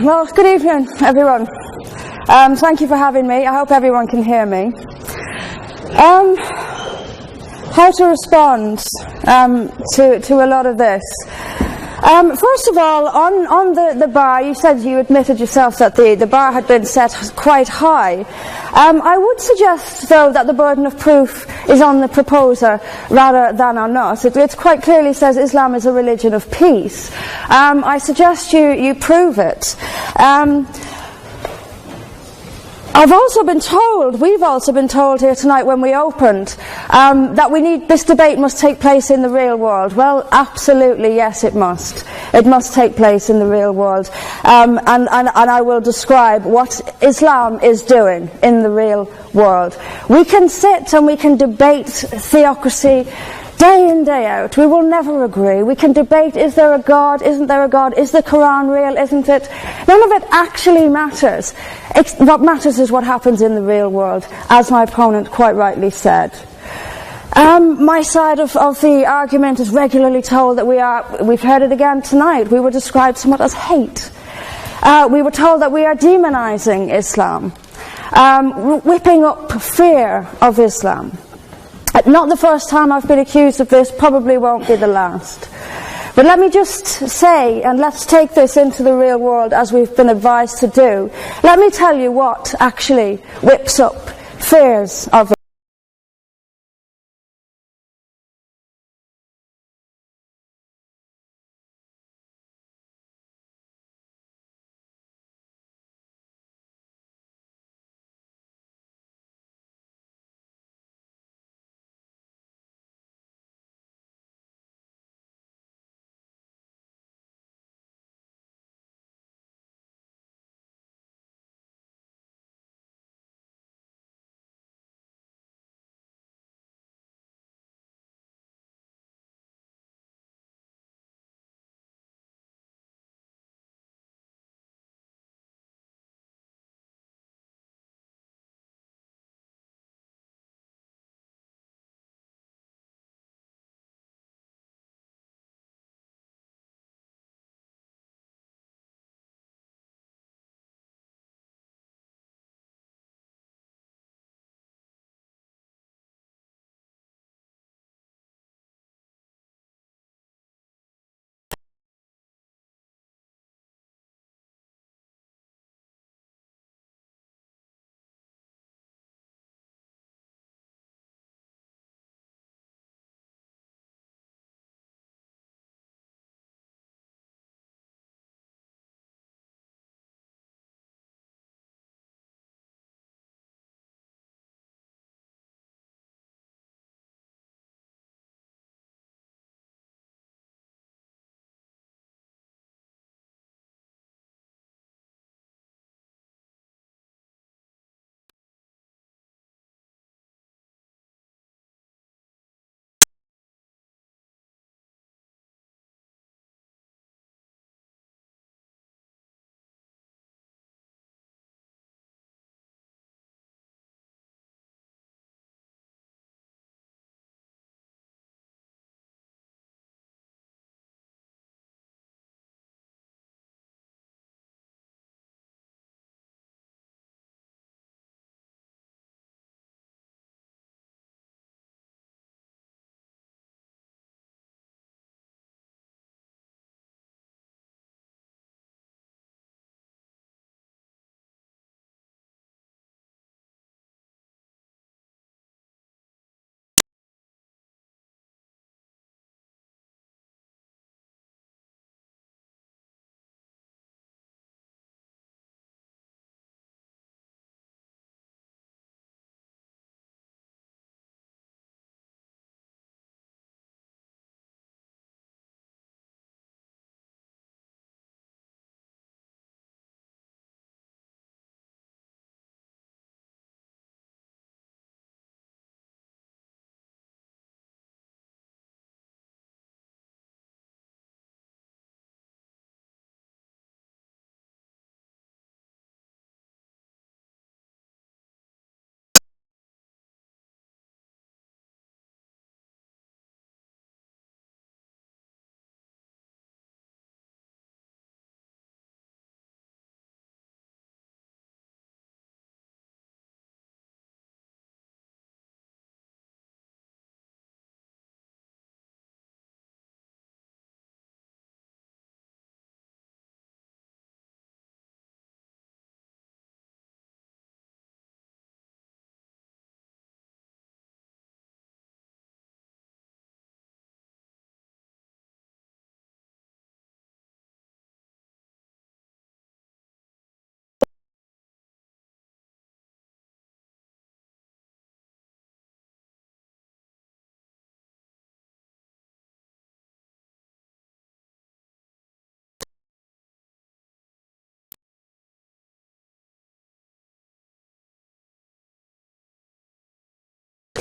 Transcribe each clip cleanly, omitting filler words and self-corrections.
Well, good evening, everyone. Thank you for having me. I hope everyone can hear me. How to respond to a lot of this. First of all, on the bar, you said you admitted yourself that the bar had been set quite high. I would suggest, though, that the burden of proof is on the proposer rather than on us. It quite clearly says Islam is a religion of peace. I suggest you prove it. We've also been told here tonight when we opened, that this debate must take place in the real world. Well, absolutely, yes, it must. It must take place in the real world. And I will describe what Islam is doing in the real world. We can sit and we can debate theocracy day in, day out. We will never agree. We can debate, is there a God, isn't there a God, is the Quran real, isn't it? None of it actually matters. What matters is what happens in the real world, as my opponent quite rightly said. My side of the argument is regularly told that we've heard it again tonight, we were described somewhat as hate. We were told that we are demonizing Islam, whipping up fear of Islam. Not the first time I've been accused of this, probably won't be the last. But let me just say, and let's take this into the real world as we've been advised to do. Let me tell you what actually whips up fears of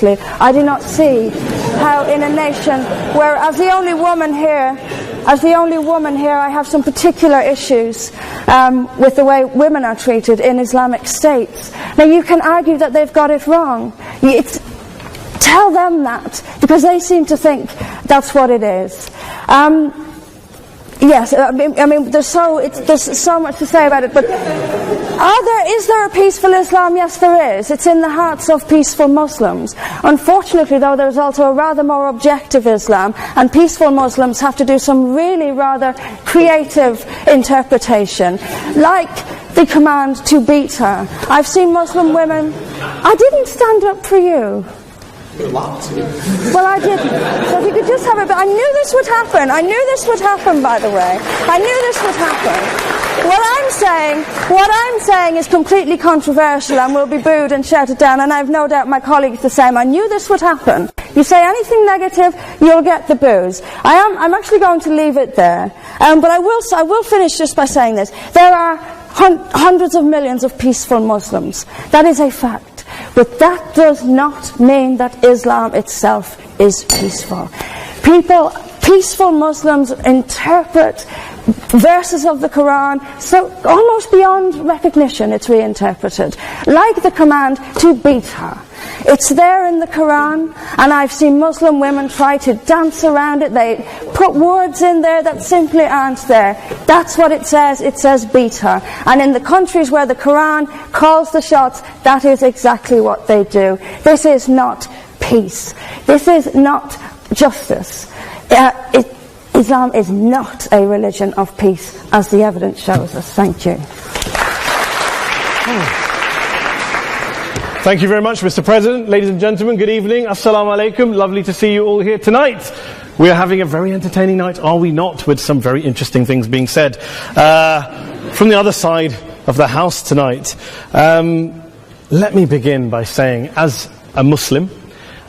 I do not see how in a nation where, as the only woman here, I have some particular issues with the way women are treated in Islamic states. Now you can argue that they've got it wrong. Tell them that, because they seem to think that's what it is. Yes, I mean, there's so much to say about it, but is there a peaceful Islam? Yes, there is. It's in the hearts of peaceful Muslims. Unfortunately, though, there's also a rather more objective Islam, and peaceful Muslims have to do some really rather creative interpretation, like the command to beat her. I've seen Muslim women... I didn't stand up for you. Well, I didn't. So if you could just have it. But I knew this would happen. I knew this would happen, by the way. I knew this would happen. What I'm saying is completely controversial and will be booed and shouted down, and I have no doubt my colleagues the same. I knew this would happen. You say anything negative, you'll get the boos. I'm actually going to leave it there. But I will finish just by saying this. There are hundreds of millions of peaceful Muslims. That is a fact. But that does not mean that Islam itself is peaceful. Peaceful Muslims interpret verses of the Quran so almost beyond recognition it's reinterpreted. Like the command to beat her. It's there in the Quran, and I've seen Muslim women try to dance around it. They put words in there that simply aren't there. That's what it says. It says beat her. And in the countries where the Quran calls the shots, that is exactly what they do. This is not peace. This is not justice. Islam is not a religion of peace, as the evidence shows us. Thank you. Thank you very much, Mr. President. Ladies and gentlemen, good evening. Assalamu alaikum. Lovely to see you all here tonight. We are having a very entertaining night, are we not, with some very interesting things being said from the other side of the house tonight. Let me begin by saying, as a Muslim,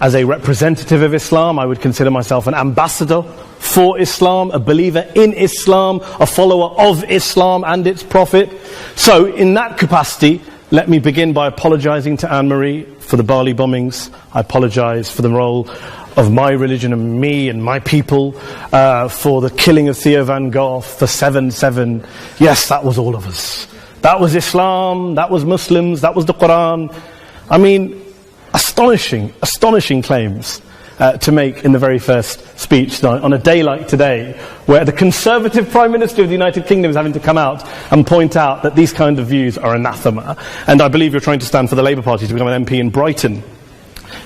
as a representative of Islam, I would consider myself an ambassador for Islam, a believer in Islam, a follower of Islam and its Prophet. So, in that capacity, let me begin by apologising to Anne-Marie for the Bali bombings. I apologise for the role of my religion and me and my people, for the killing of Theo van Gogh, for 7/7. Yes, that was all of us. That was Islam, that was Muslims, that was the Quran. I mean, astonishing claims to make in the very first speech tonight, on a day like today, where the Conservative Prime Minister of the United Kingdom is having to come out and point out that these kind of views are anathema. And I believe you're trying to stand for the Labour Party to become an MP in Brighton.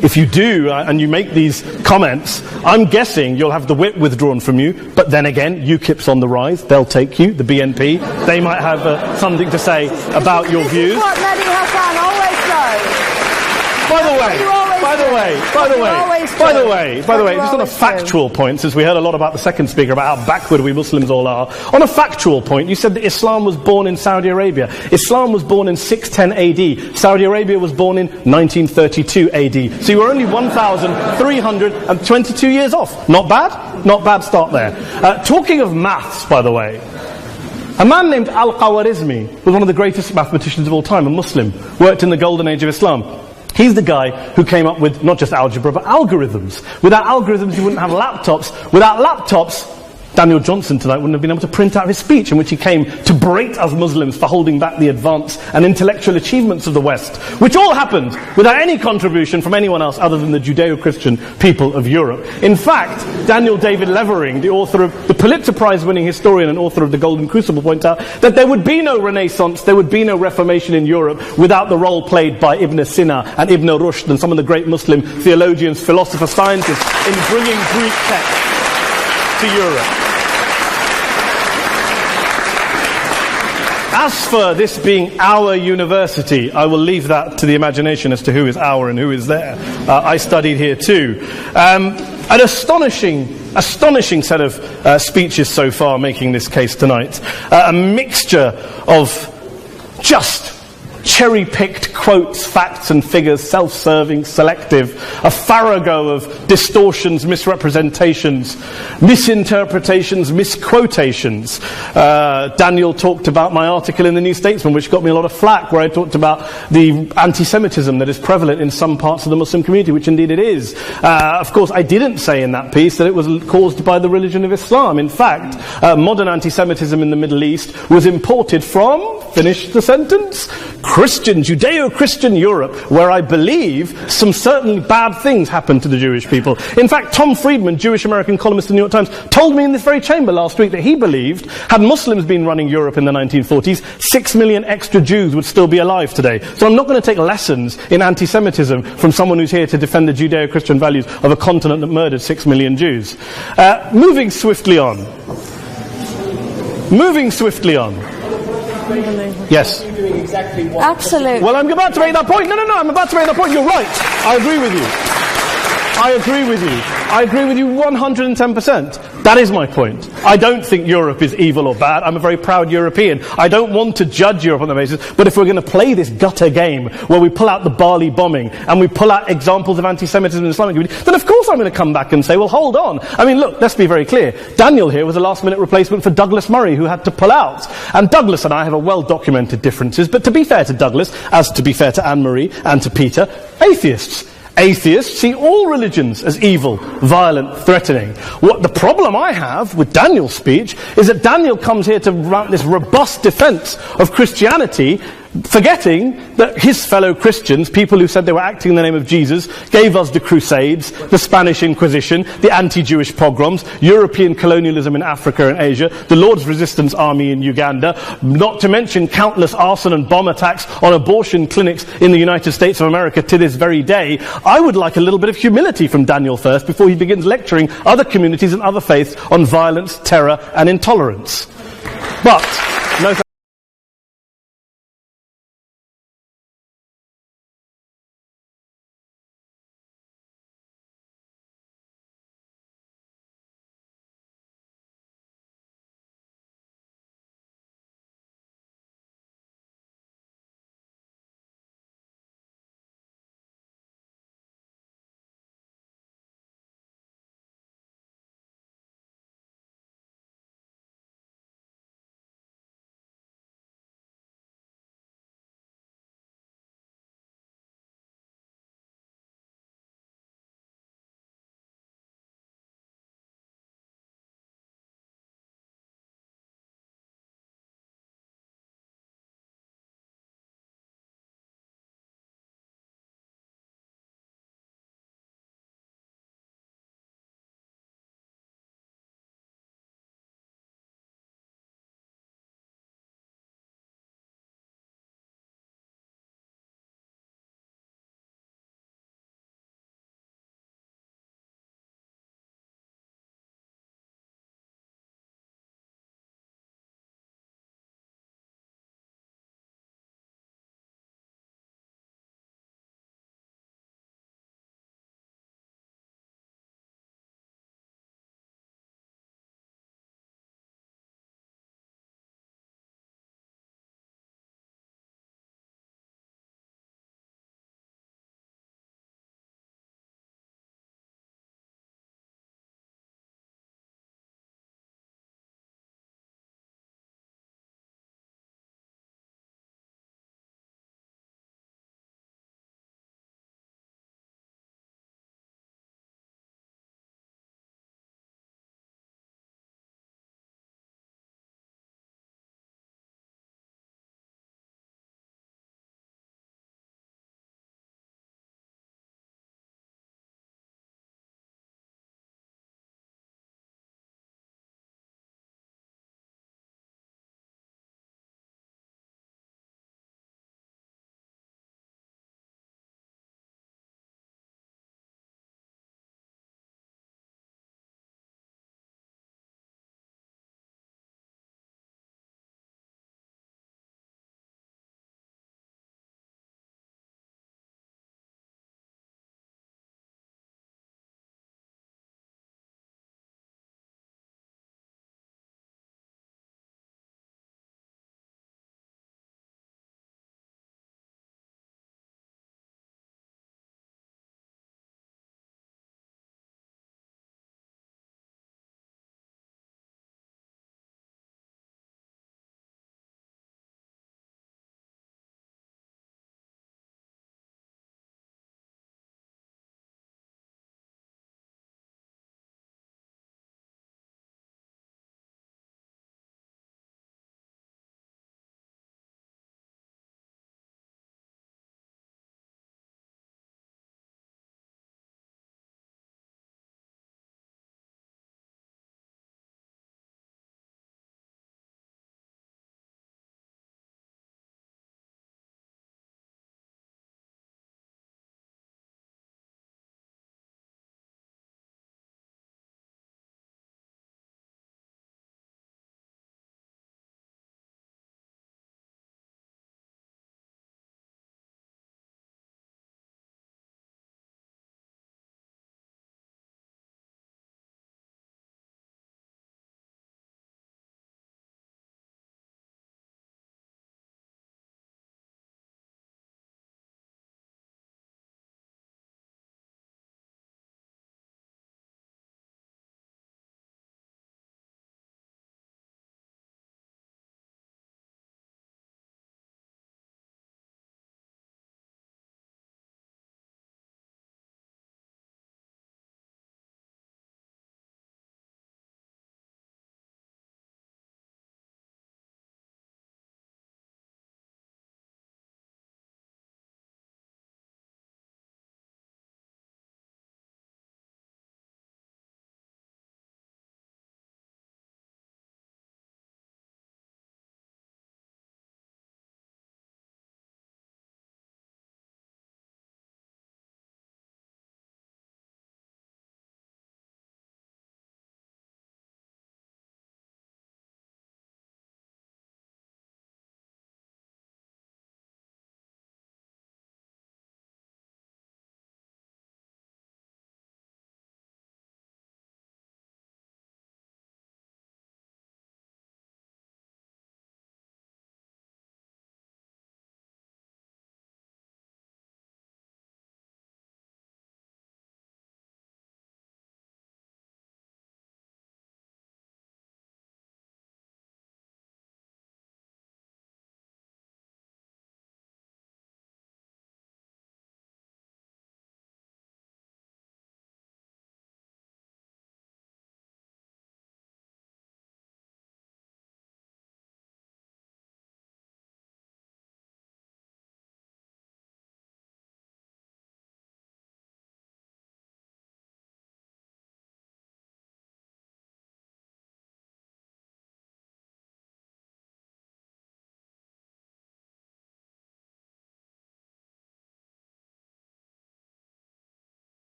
If you do, and you make these comments, I'm guessing you'll have the whip withdrawn from you, but then again, UKIP's on the rise, they'll take you, the BNP, they might have something to say about your views. This is what Mehdi Hassan always does. By the way, just on a factual point, since we heard a lot about the second speaker, about how backward we Muslims all are, on a factual point, you said that Islam was born in Saudi Arabia. Islam was born in 610 AD. Saudi Arabia was born in 1932 AD. So you were only 1,322 years off. Not bad? Not bad start there. Talking of maths, by the way, a man named Al-Khwarizmi was one of the greatest mathematicians of all time, a Muslim, worked in the golden age of Islam. He's the guy who came up with not just algebra, but algorithms. Without algorithms, you wouldn't have laptops. Without laptops, Daniel Johnson tonight wouldn't have been able to print out his speech in which he came to berate us Muslims for holding back the advance and intellectual achievements of the West, which all happened without any contribution from anyone else other than the Judeo-Christian people of Europe. In fact, Daniel David Levering, the author of the Pulitzer Prize-winning historian and author of The Golden Crucible, points out that there would be no Renaissance, there would be no Reformation in Europe without the role played by Ibn Sina and Ibn Rushd and some of the great Muslim theologians, philosophers, scientists in bringing Greek texts to Europe. As for this being our university, I will leave that to the imagination as to who is our and who is there. I studied here too. An astonishing set of speeches so far making this case tonight. A mixture of just cherry-picked quotes, facts and figures, self-serving, selective, a farrago of distortions, misrepresentations, misinterpretations, misquotations. Daniel talked about my article in the New Statesman, which got me a lot of flack, where I talked about the anti-Semitism that is prevalent in some parts of the Muslim community, which indeed it is. Of course, I didn't say in that piece that it was caused by the religion of Islam. In fact, modern anti-Semitism in the Middle East was imported from, finish the sentence, Christian, Judeo-Christian Europe, where I believe some certainly bad things happened to the Jewish people. In fact, Tom Friedman, Jewish-American columnist in the New York Times, told me in this very chamber last week that he believed, had Muslims been running Europe in the 1940s, 6 million extra Jews would still be alive today. So I'm not going to take lessons in anti-Semitism from someone who's here to defend the Judeo-Christian values of a continent that murdered 6 million Jews. Moving swiftly on. Yes. Absolutely. Well, I'm about to make that point. No, I'm about to make that point. You're right. I agree with you. I agree with you 110%. That is my point. I don't think Europe is evil or bad. I'm a very proud European. I don't want to judge Europe on that basis, but if we're going to play this gutter game where we pull out the Bali bombing and we pull out examples of anti-Semitism in the Islamic community, then of course I'm going to come back and say, well, hold on. I mean, look, let's be very clear. Daniel here was a last-minute replacement for Douglas Murray, who had to pull out. And Douglas and I have a well-documented differences, but to be fair to Douglas, as to be fair to Anne-Marie and to Peter, atheists. Atheists see all religions as evil, violent, threatening. What the problem I have with Daniel's speech is that Daniel comes here to run this robust defense of Christianity, forgetting that his fellow Christians, people who said they were acting in the name of Jesus, gave us the Crusades, the Spanish Inquisition, the anti-Jewish pogroms, European colonialism in Africa and Asia, the Lord's Resistance Army in Uganda, not to mention countless arson and bomb attacks on abortion clinics in the United States of America to this very day. I would like a little bit of humility from Daniel first before he begins lecturing other communities and other faiths on violence, terror and intolerance. But, no